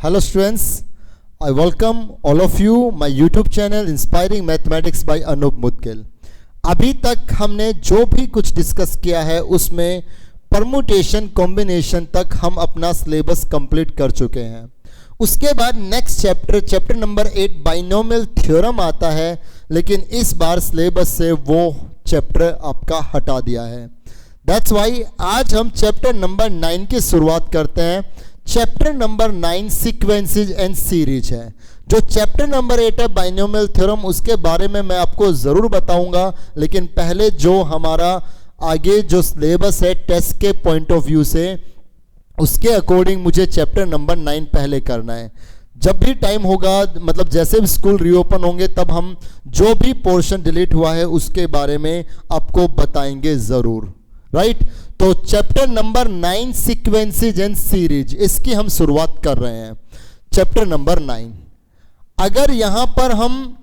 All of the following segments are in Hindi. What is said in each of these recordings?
Hello students, I welcome all of you my YouTube channel Inspiring Mathematics by Anup Mudgil। अभी तक हमने जो भी कुछ डिस्कस किया है उसमें परमुटेशन कॉम्बिनेशन तक हम अपना सिलेबस कंप्लीट कर चुके हैं। उसके बाद next chapter number 8 binomial theorem आता है, लेकिन इस बार सिलेबस से वो चैप्टर आपका हटा दिया है। दैट्स वाई आज हम चैप्टर नंबर 9 की शुरुआत करते हैं। Chapter number 9 sequences and series है। जो चैप्टर नंबर 8 है बाइनोमियल थ्योरम, उसके बारे में मैं आपको ज़रूर बताऊंगा, लेकिन पहले जो हमारा आगे जो सिलेबस है टेस्ट के पॉइंट ऑफ व्यू से, उसके अकॉर्डिंग मुझे चैप्टर नंबर 9 पहले करना है। जब भी टाइम होगा, मतलब जैसे भी स्कूल रीओपन होंगे, तब हम जो भी पोर्शन डिलीट हुआ है उसके बारे में आपको बताएंगे ज़रूर, राइट। तो chapter number 9 sequences and series, इसकी हम शुरुआत कर रहे हैं। चैप्टर नंबर 9, अगर यहां पर हम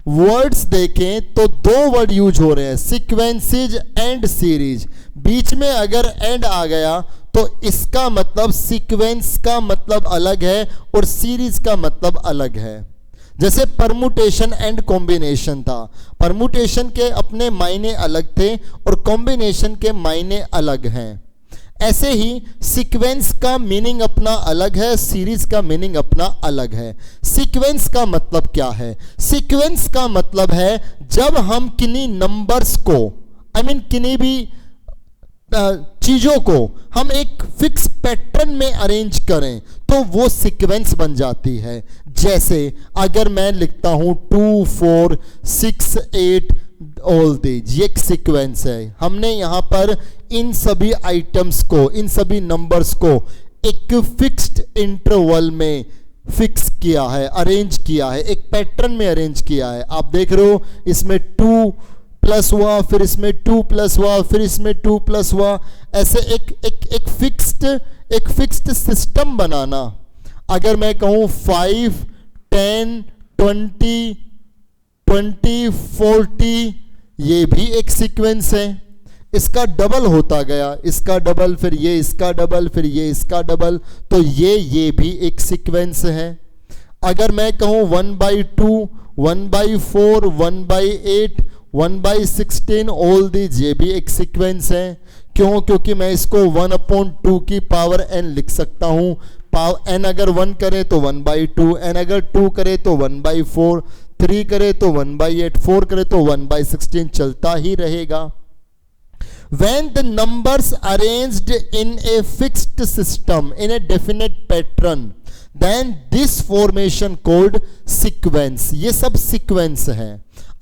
वर्ड्स देखें तो दो वर्ड यूज हो रहे हैं, सीक्वेंसेज एंड सीरीज। बीच में अगर एंड आ गया तो इसका मतलब सीक्वेंस का मतलब अलग है और सीरीज का मतलब अलग है। जैसे परमुटेशन एंड कॉम्बिनेशन था, परमुटेशन के अपने मायने अलग थे और कॉम्बिनेशन के मायने अलग हैं। ऐसे ही सीक्वेंस का मीनिंग अपना अलग है, सीरीज का मीनिंग अपना अलग है। सीक्वेंस का मतलब क्या है? सीक्वेंस का मतलब है जब हम किन्हीं नंबर्स को, किन्हीं भी चीजों को हम एक फिक्स पैटर्न में अरेंज करें तो वो सीक्वेंस बन जाती है। जैसे अगर मैं लिखता हूं 2 4 6 8 ऑल दीज, ये एक सीक्वेंस है। हमने यहां पर इन सभी आइटम्स को, इन सभी नंबर्स को एक फिक्स्ड इंटरवल में फिक्स किया है, अरेंज किया है, एक पैटर्न में अरेंज किया है। आप देख रहे हो, इसमें 2 प्लस हुआ, फिर इसमें 2 प्लस हुआ, फिर इसमें 2 प्लस हुआ। ऐसे एक फिक्स्ड सिस्टम बनाना। अगर मैं कहूं 5 10 20 20 40, ये भी एक सीक्वेंस है। इसका डबल होता गया, इसका डबल, फिर ये इसका डबल, फिर ये इसका डबल, तो ये भी एक सीक्वेंस है। अगर मैं कहूं 1/2 1/4 1/8 1/16 ऑल दीज, ये भी एक सीक्वेंस है। क्यों? क्योंकि मैं इसको 1/2 की पावर n लिख सकता हूं। n अगर 1 करे तो 1/2, n अगर 2 करे तो 1/4, 3 करे तो 1/8, 4 करे तो 1/16, चलता ही रहेगा। When the numbers arranged in a fixed system in a definite pattern, then this formation called sequence। ये सब सीक्वेंस है।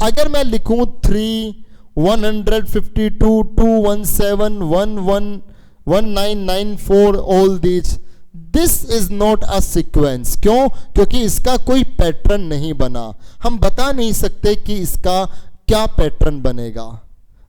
अगर मैं लिखूं 3 152 217 11 1994 all these, this is not a sequence. क्यों? क्योंकि इसका कोई पैटर्न नहीं बना। हम बता नहीं सकते कि इसका क्या पैटर्न बनेगा,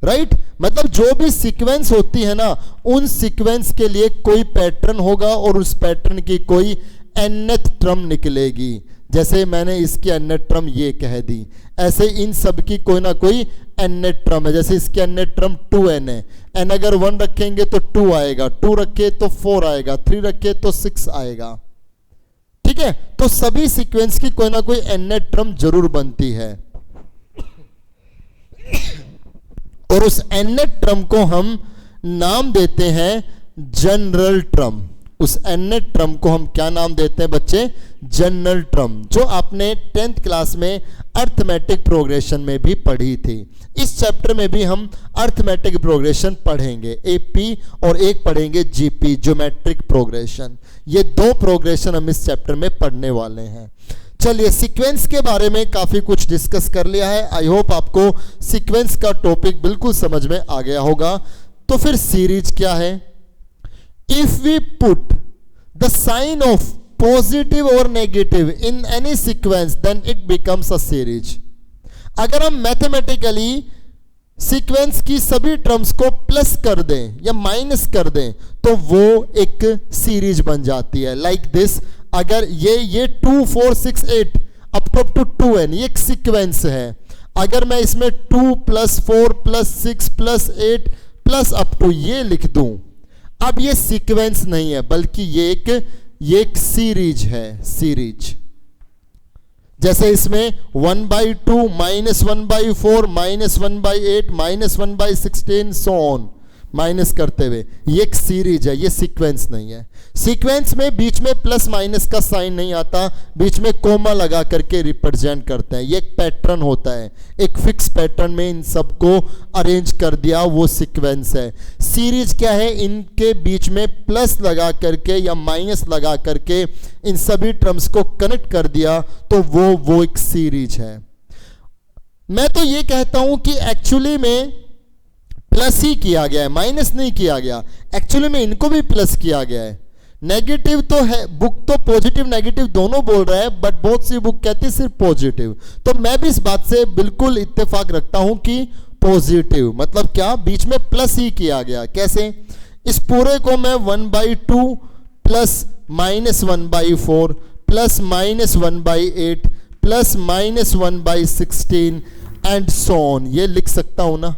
राइट। मतलब जो भी सीक्वेंस होती है ना, उन सीक्वेंस के लिए कोई पैटर्न होगा और उस पैटर्न की कोई nth टर्म निकलेगी। जैसे मैंने इसकी nth टर्म ये कह दी, ऐसे इन सब की कोई ना कोई nth टर्म है। जैसे इसकी nth टर्म 2n है। n अगर 1 रखेंगे तो 2 आएगा, 2 रखे तो 4 आएगा, 3 रखे तो 6 आएगा, ठीक है। तो सभी सीक्वेंस की कोई ना कोई nth टर्म जरूर बनती है और उस nth टर्म को हम नाम देते हैं जनरल टर्म। उस nth टर्म को हम क्या नाम देते हैं बच्चे? जनरल टर्म, जो आपने 10th क्लास में अर्थमेटिक प्रोग्रेशन में भी पढ़ी थी। इस चैप्टर में भी हम अर्थमेटिक प्रोग्रेशन पढ़ेंगे, एपी, और एक पढ़ेंगे जीपी, ज्योमेट्रिक प्रोग्रेशन। ये दो प्रोग्रेशन हम इस चैप्टर में पढ़ने वाले हैं। चलिए, सीक्वेंस के बारे में काफी कुछ डिस्कस कर लिया है। आई होप आपको सीक्वेंस का टॉपिक बिल्कुल समझ में आ गया होगा। तो फिर सीरीज क्या है? If we put the sign of positive or negative in any sequence, then it becomes a series। अगर हम मैथमेटिकली सीक्वेंस की सभी टर्म्स को प्लस कर दें या माइनस कर दें तो वो एक सीरीज बन जाती है। लाइक दिस, अगर ये 2 4 6 8 अप टू 2n, ये एक सीक्वेंस है। अगर मैं इसमें 2 + 4 + 6 + 8 + अप टू ये लिख दूं, अब ये सीक्वेंस नहीं है, बल्कि ये एक ये एक सीरीज है, सीरीज। जैसे इसमें 1/2 -1/4 -1/8 -1/16 सो ऑन माइनस करते हुए, ये एक सीरीज है, ये सीक्वेंस नहीं है। सीक्वेंस में बीच में प्लस माइनस का साइन नहीं आता, बीच में कोमा लगा करके रिप्रेजेंट करते हैं। ये एक पैटर्न होता है, एक फिक्स पैटर्न में इन सबको अरेंज कर दिया, वो सीक्वेंस है। सीरीज क्या है, इनके बीच में प्लस लगा करके या माइनस लगा करके इन सभी टर्म्स को कनेक्ट कर दिया, तो वो एक सीरीज है। मैं तो ये कहता हूं कि एक्चुअली में प्लस ही किया गया है, माइनस नहीं किया गया। एक्चुअली में इनको भी प्लस किया गया है। नेगेटिव तो है, बुक तो पॉजिटिव नेगेटिव दोनों बोल रहा है, बट बहुत सी बुक कहती है सिर्फ पॉजिटिव। तो मैं भी इस बात से बिल्कुल इत्तेफाक रखता हूं कि पॉजिटिव मतलब क्या, बीच में प्लस ही किया गया। कैसे, इस पूरे को मैं 1/2 plus -1/4 plus -1/8 plus -1/16 and so on, ये लिख सकता हूं ना।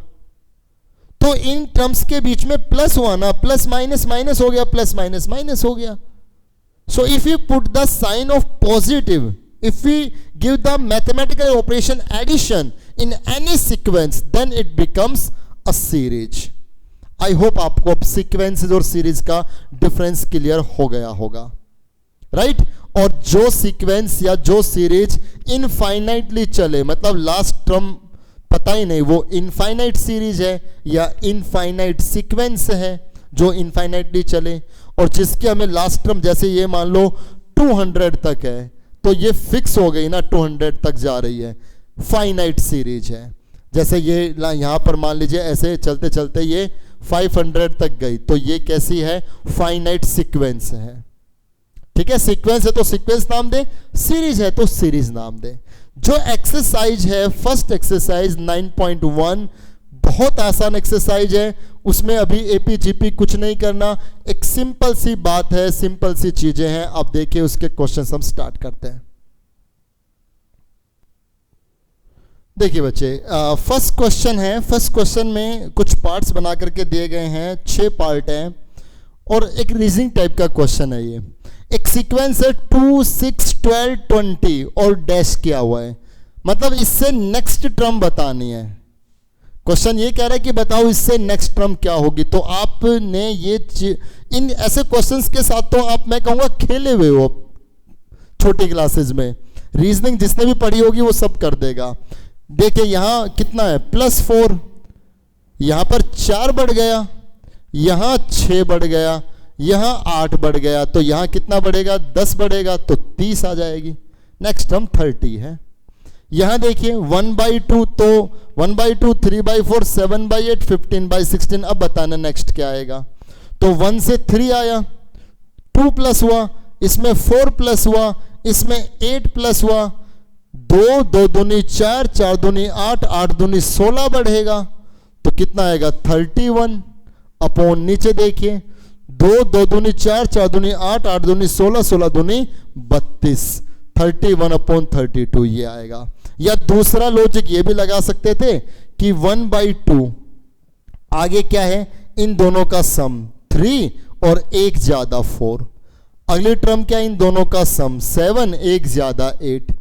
तो इन टर्म्स के बीच में प्लस हुआ ना, प्लस माइनस माइनस हो गया, प्लस माइनस माइनस हो गया। So if you put the sign of positive, if we give the mathematical operation addition in any sequence, then it becomes a series. I hope आपको अब सीक्वेंसेस और सीरीज का डिफरेंस क्लियर हो गया होगा, राइट? और जो सीक्वेंस या जो सीरीज इनफाइनाइटली चले, मतलब लास्ट टर्म पता ही नहीं वो इनफाइनाइट सीरीज है या इनफाइनाइट सीक्वेंस है जो इनफाइनाइटली चले, और जिसके हमें लास्ट टर्म जैसे ये मान लो 200 तक है, तो ये फिक्स हो गई ना, 200 तक जा रही है, फाइनाइट सीरीज है। जैसे ये यहाँ पर मान लीजिए ऐसे चलते चलते ये 500 तक गई, तो ये कैसी है, फाइनाइट सीक्वेंस है। ठीक है, सीक्वेंस है तो सीक्वेंस नाम दे, सीरीज है तो सीरीज नाम दे। जो एक्सरसाइज है, फर्स्ट एक्सरसाइज 9.1, बहुत आसान एक्सरसाइज है, उसमें अभी एपीजीपी कुछ नहीं करना, एक सिंपल सी बात है, सिंपल सी चीजें हैं। अब देखिए उसके क्वेश्चंस हम स्टार्ट करते हैं। देखिए बच्चे, फर्स्ट क्वेश्चन है। फर्स्ट क्वेश्चन में कुछ पार्ट्स बना करके दिए गए हैं, 6 पार्ट हैं और एक रीजनिंग टाइप का क्वेश्चन है। ये एक सीक्वेंस है 2, 6, 12, 20 और डैश किया हुआ है, मतलब इससे नेक्स्ट टर्म बतानी है। क्वेश्चन ये कह रहा है कि बताओ इससे नेक्स्ट टर्म क्या होगी। तो आपने ये इन ऐसे क्वेश्चंस के साथ तो आप, मैं कहूँगा, खेले हुए हो छोटी क्लासेस में। रीजनिंग जिसने भी पढ़ी होगी वो सब कर देगा। देखिए यहाँ कितना है, +4, यहाँ पर 4 बढ़ गया, यहाँ 6 बढ़ गया, यहाँ 8 बढ़ गया, तो यहाँ कितना बढ़ेगा, 10 बढ़ेगा, तो 30 आ जाएगी। नेक्स्ट टर्म 30 है। यहाँ देखिए 1/2, तो 1/2, 3/4, 7/8, 15/16। अब बताना नेक्स्ट क्या आएगा। तो 1 से 3 आया, 2 प्लस हुआ, इसमें 4 प्लस हुआ, इसमें 8 प्लस हुआ, 2, 2 दूनी 4, 4 दूनी 8, 8 दूनी 16 बढ़ेगा, तो कितना आएगा, 31 अपॉन, नीचे देखिए 2, 2 दूनी 4, 4 दूनी 8, 8 दूनी 16, 16 दूनी 32, 31/32 ये आएगा। या दूसरा लॉजिक ये भी लगा सकते थे कि 1/2 आगे क्या है, इन दोनों का सम 3 और एक ज्यादा 4। अगली टर्म क्या है, इन दोनों का सम 7, एक ज्यादा 8।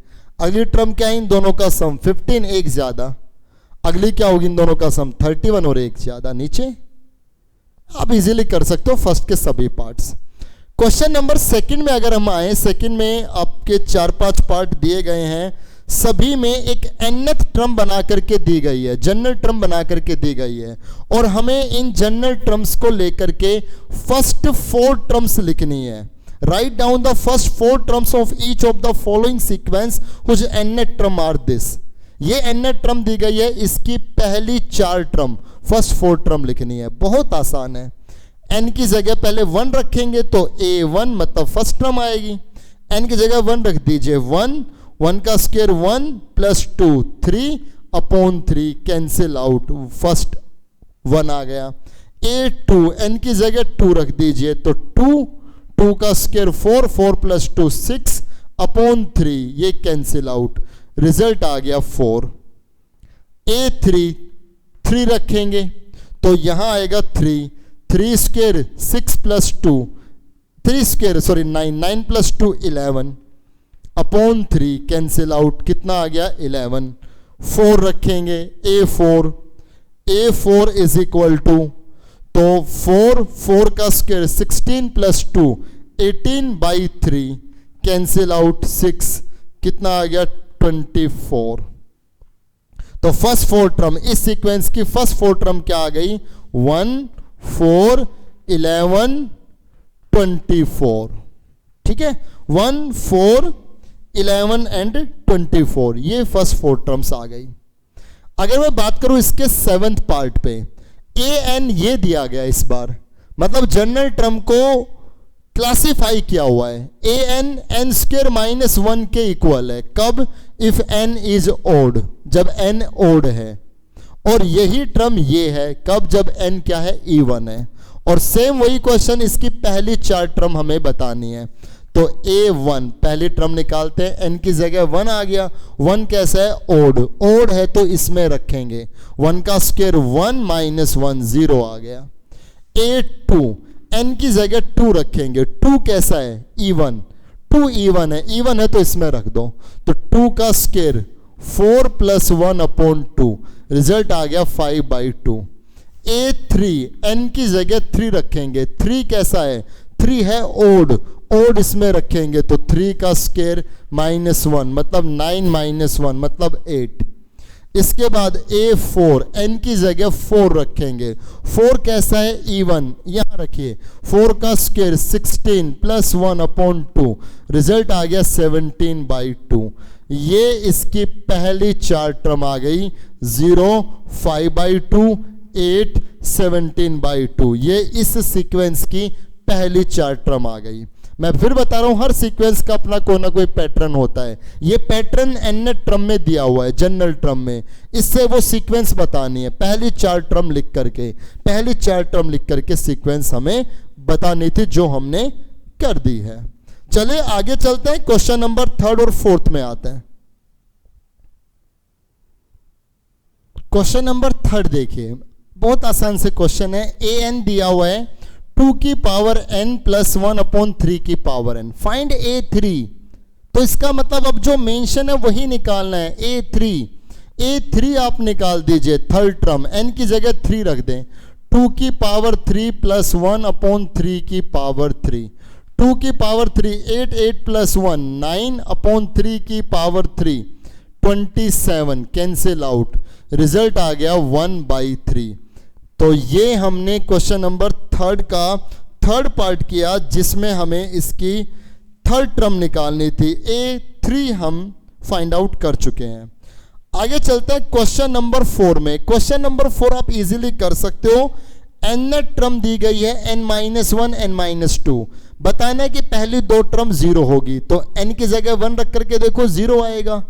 अगली टर्म क्या है, इन दोनों का सम 15, एक ज्यादा। अगली क्या होगी, इन दोनों का सम 31 और एक ज्यादा। नीचे आप इजीली कर सकते हो फर्स्ट के सभी पार्ट्स। क्वेश्चन नंबर सेकंड में अगर हम आए, सेकंड में आपके 4-5 पार्ट दिए गए हैं, सभी में एक nth टर्म बना करके दी गई है, जनरल टर्म बना करके दी गई है, और हमें इन जनरल टर्म्स को लेकर के फर्स्ट 4 टर्म्स लिखनी है। Write down the first 4 terms of each of the following sequence which nth term are this. ये nth टर्म दी गई है, इसकी पहली 4 टर्म, फर्स्ट 4 टर्म लिखनी है। बहुत आसान है। n की जगह पहले 1 रखेंगे तो a1 मतलब फर्स्ट टर्म आएगी। n की जगह 1 रख दीजिए, 1, 1 का स्क्वायर 1 + 2, 3/3 कैंसिल आउट, फर्स्ट 1 आ गया। a2, n की जगह 2 रख दीजिए तो 2, 2 का स्क्वायर 4, 4 + 2 6/3, ये कैंसिल आउट, रिजल्ट आ गया 4। a3, 3 रखेंगे तो यहां आएगा 3, 3 square 6 + 2, 3 square sorry 9, 9 plus 2 11 upon 3 cancel out, कितना आ गया 11। 4 रखेंगे A4 इज इक्वल टू, तो 4 का स्क्वायर 16 प्लस 2 18/3 कैंसिल आउट 6, कितना आ गया 24। तो फर्स्ट 4 टर्म, इस सीक्वेंस की फर्स्ट 4 टर्म क्या आ गई 1 4 11 24, ठीक है 1 4 11 एंड 24, ये फर्स्ट 4 टर्म्स आ गई। अगर मैं बात करूं इसके 7th पार्ट पे, an ये दिया गया इस बार, मतलब जनरल टर्म को क्लासिफाई किया हुआ है। an n स्क्वायर माइनस 1 के इक्वल है, कब, इफ n इज ओड, जब n ओड है, और यही टर्म ये है कब, जब n क्या है इवन है। और सेम वही क्वेश्चन, इसकी पहली 4 टर्म हमें बतानी है। तो a1 पहली टर्म निकालते हैं, n की जगह 1 आ गया, 1 कैसा है ओड है तो इसमें रखेंगे, 1 का स्क्वायर 1 माइनस 1 0 आ गया। a2 n की जगह 2 रखेंगे, 2 कैसा है इवन, 2 इवन है तो इसमें रख दो, तो 2 का स्क्वायर 4 प्लस 1 अपॉन 2, रिजल्ट आ गया 5/2। a3 n की जगह 3 रखेंगे, 3 कैसा है 3 है ओड इसमें रखेंगे, तो 3 का स्क्वायर माइनस 1 मतलब 9 माइनस 1 मतलब 8। इसके बाद a4 n की जगह 4 रखेंगे, 4 कैसा है इवन, यहां रखिए 4 का स्क्वायर 16 प्लस 1 अपॉन 2, रिजल्ट आ गया 17/2। ये इसकी पहली 4 टर्म आ गई, 0 5/2 8 17/2, ये इस सीक्वेंस की पहली 4 टर्म आ गई। मैं फिर बता रहा हूं, हर सीक्वेंस का अपना कोई ना कोई पैटर्न होता है, ये पैटर्न n टर्म में दिया हुआ है जनरल टर्म में, इससे वो सीक्वेंस बतानी है। पहली 4 टर्म लिख करके सीक्वेंस हमें बतानी थी, जो हमने कर दी है। चलिए आगे चलते हैं, क्वेश्चन नंबर 3rd और 4th में आते हैं। क्वेश्चन नंबर 3rd देखिए, बहुत आसान से क्वेश्चन है। an दिया हुआ है 2 की पावर n प्लस 1 अपॉन 3 की पावर n, फाइंड a3। तो इसका मतलब अब जो मेंशन है वही निकालना है, a3 आप निकाल दीजिए, 3rd टर्म n की जगह 3 रख दें, 2 की पावर 3 प्लस 1 अपॉन 3 की पावर 3, 2 की पावर 3 8 प्लस 1 9 अपॉन 3 की पावर 3 27, कैंसिल आउट, रिजल्ट आ गया 1/3। तो ये हमने क्वेश्चन नंबर 3rd का 3rd पार्ट किया, जिसमें हमें इसकी 3rd टर्म निकालनी थी। a3 हम फाइंड आउट कर चुके हैं। आगे चलते हैं क्वेश्चन नंबर 4 में। क्वेश्चन नंबर 4 आप इजीली कर सकते हो, n टर्म दी गई है n-1 n-2, बताना है कि पहली 2 टर्म 0 होगी, तो n की जगह 1 रख करके देखो 0 आएगा।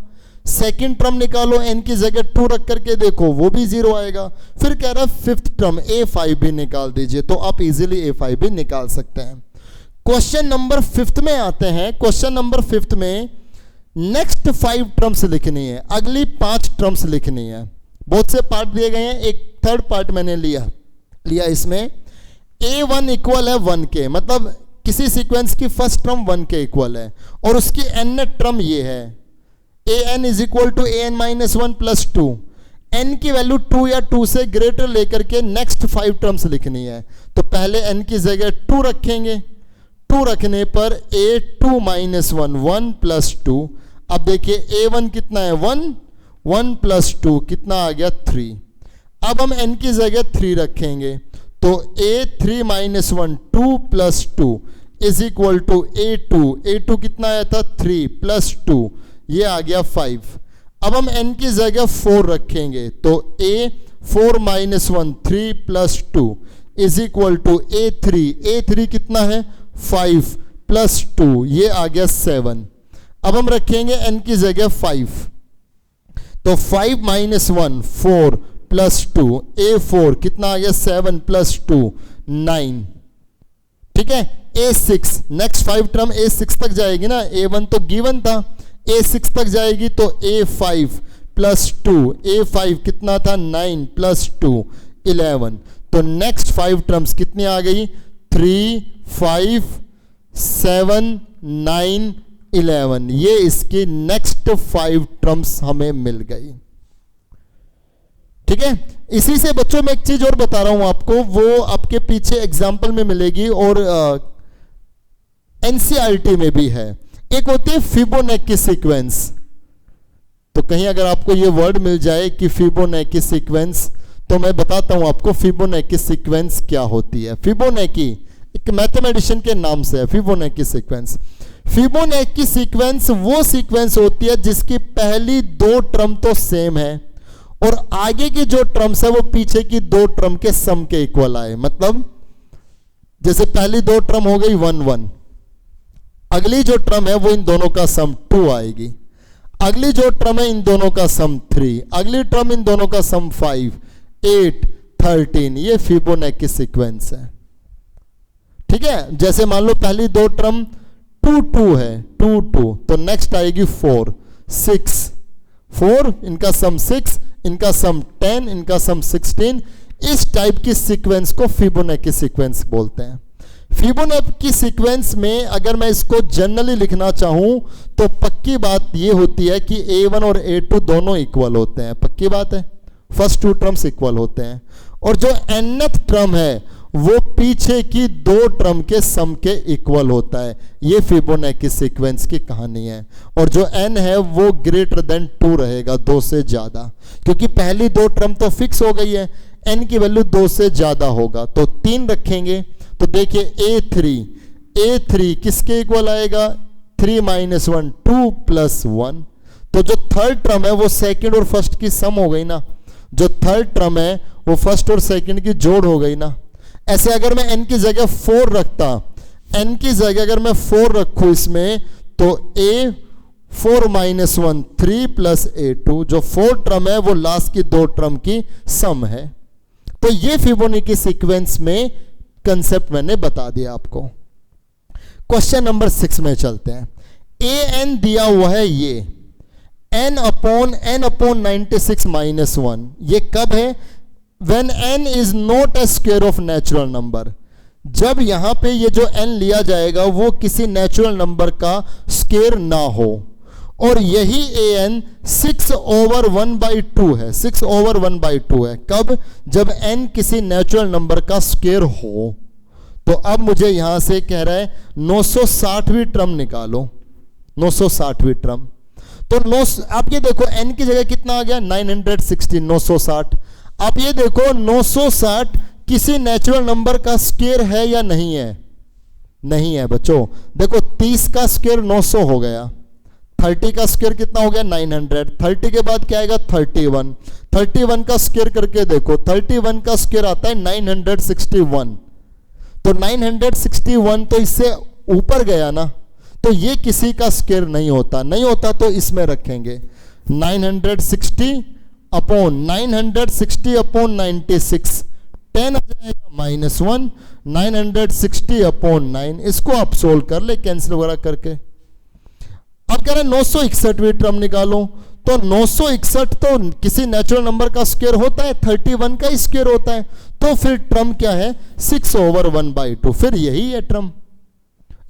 सेकंड टर्म निकालो, n की जगह 2 रख करके देखो, वो भी 0 आएगा। फिर कह रहा है 5th टर्म a5 भी निकाल दीजिए, तो आप इजीली a5 भी निकाल सकते हैं। क्वेश्चन नंबर 5th में आते हैं। क्वेश्चन नंबर 5th में नेक्स्ट 5 टर्म्स लिखनी है, अगली 5 टर्म्स लिखनी है। बहुत से पार्ट दिए गए हैं, एक 3rd पार्ट मैंने लिया इसमें। a1 इक्वल है 1 के, मतलब किसी सीक्वेंस की फर्स्ट टर्म 1 के इक्वल है, और उसकी n टर्म ये है, an is equal to an-1 plus 2, n की वैल्यू 2 या 2 से ग्रेटर लेकर के नेक्स्ट 5 टर्म्स लिखनी है। तो पहले n की जगह 2 रखेंगे, 2 रखने पर a2-1 1 प्लस 2। अब देखिए a1 कितना है 1 प्लस 2 कितना आ गया 3। अब हम n की जगह 3 रखेंगे, तो a3-1 2 plus 2 is equal to a2 कितना आया था 3 प्लस 2, ये आ गया 5। अब हम n की जगह 4 रखेंगे, तो a4-1 3 plus 2 is equal to a3 कितना है 5 प्लस 2, ये आ गया 7। अब हम रखेंगे n की जगह 5, तो 5-1 4 प्लस 2 a4 कितना आ गया 7 प्लस 2 9। ठीक है, a6 नेक्स्ट 5 टर्म a6 तक जाएगी ना, a1 तो गिवन था, a6 तक जाएगी, तो a5 प्लस 2, a5 कितना था 9 प्लस 2 11। तो नेक्स्ट 5 टर्म्स कितनी आ गई 3 5 7, 9, 11, ये इसकी नेक्स्ट 5 टर्म्स हमें मिल गई। ठीक है, इसी से बच्चों में एक चीज और बता रहा हूं आपको, वो आपके पीछे एग्जाम्पल में मिलेगी और एनसीईआरटी में भी है। एक होती है फिबोनाची सीक्वेंस। तो कहीं अगर आपको ये वर्ड मिल जाए कि फिबोनाची सीक्वेंस, तो मैं बताता हूं आपको फिबोनाची सीक्वेंस क्या होती है। फिबोनाची एक मैथमेटिशियन के नाम से है फिबोनाची सीक्वेंस। फिबोनाची सीक्वेंस वो सीक्वेंस होती है जिसकी पहली 2 टर्म तो सेम है और आगे की जो टर्म्स है वो पीछे की 2 टर्म के सम के इक्वल आए। मतलब जैसे पहली 2 टर्म हो गई 1, 1, अगली जो टर्म है वो इन दोनों का सम 2 आएगी, अगली जो टर्म है इन दोनों का सम 3, अगली टर्म इन दोनों का सम 5, 8, 13। ये फिबोनाची सीक्वेंस है। ठीक है, जैसे मान लो पहली 2 टर्म 2, 2 है, 2, 2, तो नेक्स्ट आएगी 4, 6, 4, इनका सम 6, इनका सम 10, इनका सम 16। इस टाइप की सीक्वेंस को फिबोनाची सीक्वेंस बोलते हैं। फिबोनाची सीक्वेंस में अगर मैं इसको जनरली लिखना चाहूं तो पक्की बात ये होती है कि A1 और A2 दोनों इक्वल होते हैं। पक्की बात है, फर्स्ट 2 टर्म्स इक्वल होते हैं और जो nth टर्म है वो पीछे की 2 टर्म के सम के इक्वल होता है। ये फिबोनाची सीक्वेंस की कहानी है। और जो n है वो ग्रेटर देन 2 रहेगा, 2 से ज्यादा, क्योंकि पहली 2 टर्म तो फिक्स हो गई है, n की वैल्यू 2 से ज्यादा होगा तो 3 रखेंगे। तो देखिए A3 किसके इक्वल आएगा? 3 - 1, 2 + 1। तो जो थर्ड टर्म है वो सेकंड और फर्स्ट की सम हो गई ना, जो थर्ड टर्म है वो फर्स्ट और सेकंड की जोड़ हो गई ना। ऐसे अगर मैं n की जगह 4 रखता, n की जगह अगर मैं 4 रखूं इसमें, तो A4 - 1 3 + A2, जो 4 टर्म है वो लास्ट की 2 टर्म की सम है। तो ये फिबोनाची सीक्वेंस में कंसेप्ट मैंने बता दिया आपको। क्वेश्चन नंबर 6 में चलते हैं। an दिया हुआ है ये n/96 - 1, ये कब है? when n is not a square of natural number, जब यहां पे ये जो n लिया जाएगा वो किसी नेचुरल नंबर का स्क्वायर ना हो। और यही an 6/1/2 है, 6/1/2 है। कब? जब n किसी नेचुरल नंबर का स्क्वायर हो। तो अब मुझे यहां से कह रहा है 960वीं टर्म निकालो, 960वीं टर्म। तो आप ये देखो n की जगह कितना आ गया? 960, 960। आप ये देखो 960 किसी नेचुरल नंबर का स्क्वायर है या नहीं है? नहीं है बच्चों। देखो 30 का स्क्वायर 900 हो गया, 30 का स्क्वायर कितना हो गया? 900। 30 के बाद क्या आएगा? 31। 31 का स्क्वायर करके देखो, 31 का स्क्वायर आता है 961। तो 961 तो इससे ऊपर गया ना, तो ये किसी का स्क्वायर नहीं होता। नहीं होता तो इसमें रखेंगे 960 अपॉन 960 अपॉन 96, 10 आ जाएगा -1, 960 अपॉन 9। इसको आप सोल्व कर ले कैंसिल वगैरह करके। अब कह रहे हैं 961वीं टर्म निकालो। तो 961 तो किसी नेचुरल नंबर का स्क्वायर होता है, 31 का स्क्वायर होता है। तो फिर टर्म क्या है? 6/1/2। फिर यही है टर्म,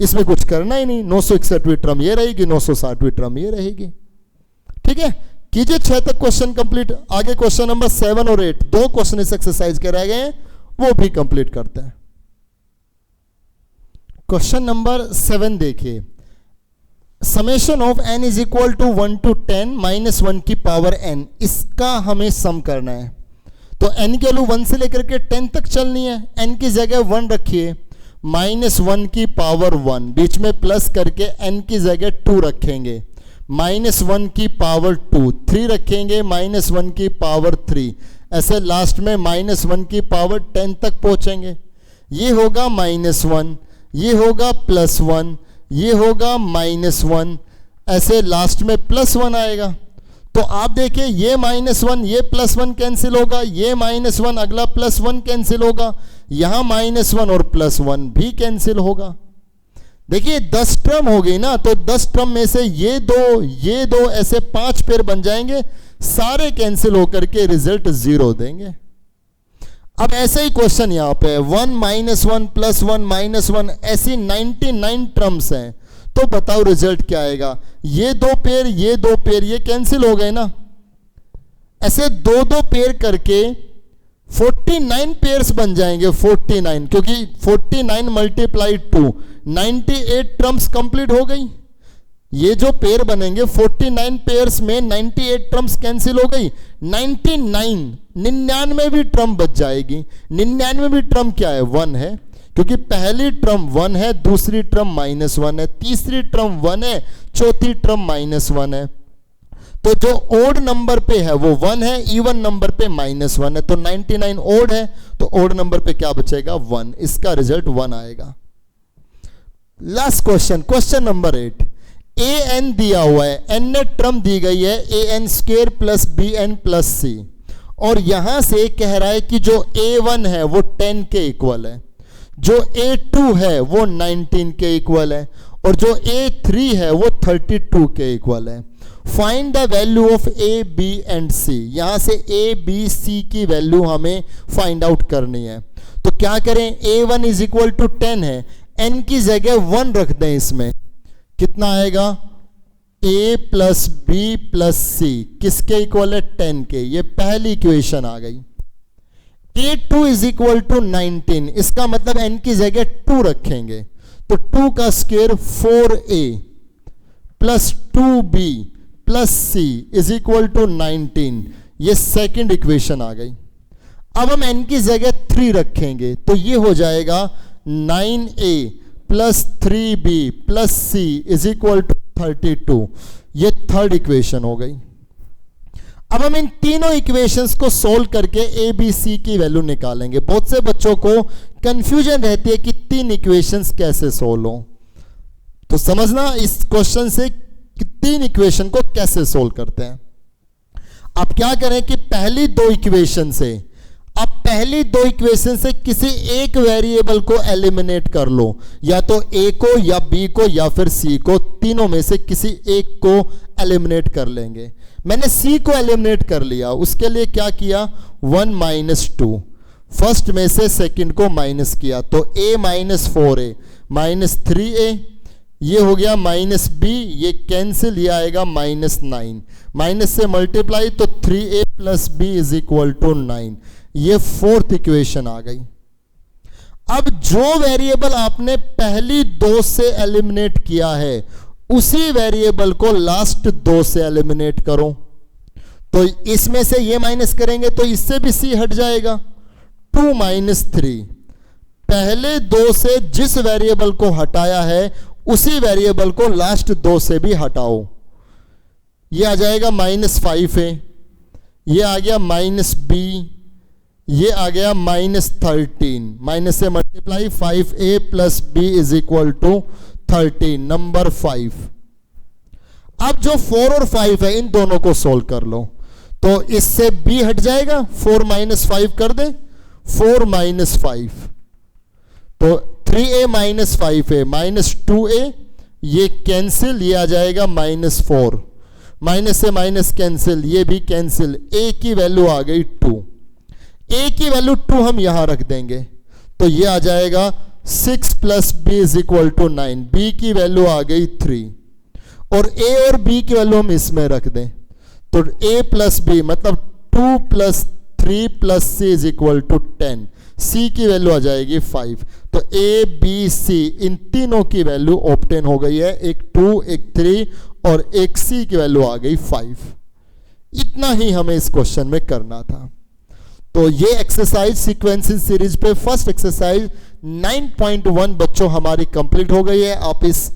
इसमें कुछ करना ही नहीं। 961वीं टर्म ये रहेगी, 960वीं टर्म ये रहेगी। ठीक है, कीजिए 6 तक क्वेश्चन कंप्लीट। आगे क्वेश्चन नंबर 7 और 8, 2 क्वेश्चन इस एक्सरसाइज के रह गए हैं, वो भी कंप्लीट करते हैं। क्वेश्चन नंबर 7 देखिए, summation of n is equal to 1 to 10 - 1 की पावर n, इसका हमें सम करना है। तो n की वैल्यू 1 से लेकर के 10 तक चलनी है। n की जगह 1 रखिए, -1 की पावर 1, बीच में प्लस करके n की जगह 2 रखेंगे, -1 की पावर 2, 3 रखेंगे, -1 की पावर 3, ऐसे लास्ट में -1 की पावर 10 तक पहुंचेंगे। ये होगा -1, ये होगा +1, ये होगा -1, ऐसे लास्ट में +1 आएगा। तो आप देखिए ये -1, ये +1 कैंसिल होगा, ये -1, अगला +1 कैंसिल होगा, यहां -1 और +1 भी कैंसिल होगा। देखिए 10 टर्म हो गई ना, तो 10 टर्म में से ये दो ऐसे 5 पेयर बन जाएंगे, सारे कैंसिल होकर के रिजल्ट 0 देंगे। अब ऐसा ही क्वेश्चन यहां पे 1 - 1 + 1 - 1 ऐसी 99 टर्म्स हैं, तो बताओ रिजल्ट क्या आएगा। ये दो पेयर ये कैंसिल हो गए ना, ऐसे दो दो पेयर करके 49 पेयर्स बन जाएंगे। 49 क्योंकि 49 × 2 98 टर्म्स कंप्लीट हो गई। ये जो पेयर बनेंगे 49 पेयर्स में 98 टर्म्स कैंसिल हो गई। 99वीं टर्म बच जाएगी। 99वीं टर्म क्या है, 1 है, क्योंकि पहली टर्म 1 है, दूसरी टर्म -1 है, तीसरी टर्म 1 है, चौथी टर्म -1 है। तो जो ओड नंबर पे है वो 1 है, इवन नंबर पे -1 है। तो 99 ओड है, तो ओड नंबर पे क्या बचेगा, 1। इसका रिजल्ट 1 आएगा। Last question, question number 8। an दिया हुआ है, n ने टर्म दी गई है an² + bn + c, और यहां से कह रहा है कि जो a1 है वो 10 के इक्वल है, जो a2 है वो 19 के इक्वल है, और जो a3 है वो 32 के इक्वल है। Find the value of a, b and c। यहां से a, b, c की वैल्यू हमें फाइंड आउट करनी है। तो क्या करें, a1 = 10 है, n की जगह 1 रख दें। इसमें कितना आएगा, a + b + c किसके इक्वल है, 10 के। ये पहली इक्वेशन आ गई। a2 = 19, इसका मतलब n की जगह 2 रखेंगे, तो 2 का स्क्वायर 4a + 2b + c = 19। ये सेकंड इक्वेशन आ गई। अब हम n की जगह 3 रखेंगे, तो ये हो जाएगा 9a + 3b + c = 32। ये थर्ड इक्वेशन हो गई। अब हम इन तीनों इक्वेशंस को सोल्व करके a, b, c की वैल्यू निकालेंगे। बहुत से बच्चों को कंफ्यूजन रहती है कि 3 इक्वेशंस कैसे सोल्व हो, तो समझना इस क्वेश्चन से कि 3 इक्वेशन को कैसे सोल्व करते हैं। आप क्या करें कि पहली दो इक्वेशन से किसी एक वेरिएबल को एलिमिनेट कर लो, या तो a को या b को या फिर c को, तीनों में से किसी एक को एलिमिनेट कर लेंगे। मैंने c को एलिमिनेट कर लिया, उसके लिए क्या किया, 1 - 2, फर्स्ट में से सेकंड को माइनस किया, तो a - 4a -3a, ये हो गया -b, ये कैंसिल, ये आएगा -9, माइनस से मल्टीप्लाई, तो 3a + b = 9। ये फोर्थ इक्वेशन आ गई। अब जो वेरिएबल आपने पहली दो से एलिमिनेट किया है उसी वेरिएबल को लास्ट दो से एलिमिनेट करो। तो इसमें से ये माइनस करेंगे तो इससे भी c हट जाएगा, 2 - 3। पहले दो से जिस वेरिएबल को हटाया है उसी वेरिएबल को लास्ट दो से भी हटाओ। ये आ जाएगा -5a, ये आ गया -b, ये आ गया -13, माइनस से मल्टीप्लाई, 5a + b = 13, नंबर 5। अब जो 4 और 5 है इन दोनों को सोल्व कर लो, तो इससे b हट जाएगा, 4 - 5 कर दे, 4 - 5, तो 3a - 5a -2a, ये कैंसिल, ये आ जाएगा -4, माइनस से माइनस कैंसिल, ये भी कैंसिल, a की वैल्यू आ गई 2, a की वैल्यू 2 हम यहां रख देंगे, तो ये आ जाएगा 6 + b = 9, b की वैल्यू आ गई 3, और a और b की वैल्यू हम इसमें रख दें, तो a + b मतलब 2 + 3 + c = 10, c की वैल्यू आ जाएगी 5। तो a, b, c इन तीनों की वैल्यू ऑब्टेन हो गई है, एक 2, एक 3 और एक c की वैल्यू आ गई 5। इतना ही हमें इस क्वेश्चन में करना था। तो ये एक्सरसाइज सीक्वेंसिंग सीरीज पे फर्स्ट एक्सरसाइज 9.1 बच्चों हमारी कंप्लीट हो गई है। आप इस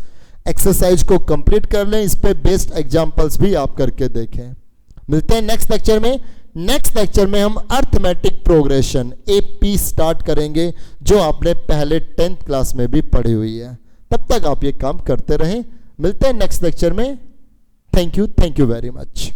एक्सरसाइज को कंप्लीट कर लें, इस पे बेस्ड एग्जांपल्स भी आप करके देखें। मिलते हैं नेक्स्ट लेक्चर में। नेक्स्ट लेक्चर में हम अर्थमेटिक प्रोग्रेशन AP स्टार्ट करेंगे, जो आपने पहले 10th क्लास में भी पढ़ी हुई है। तब तक आप ये काम करते रहें। मिलते हैं नेक्स्ट लेक्चर में। Thank you very much.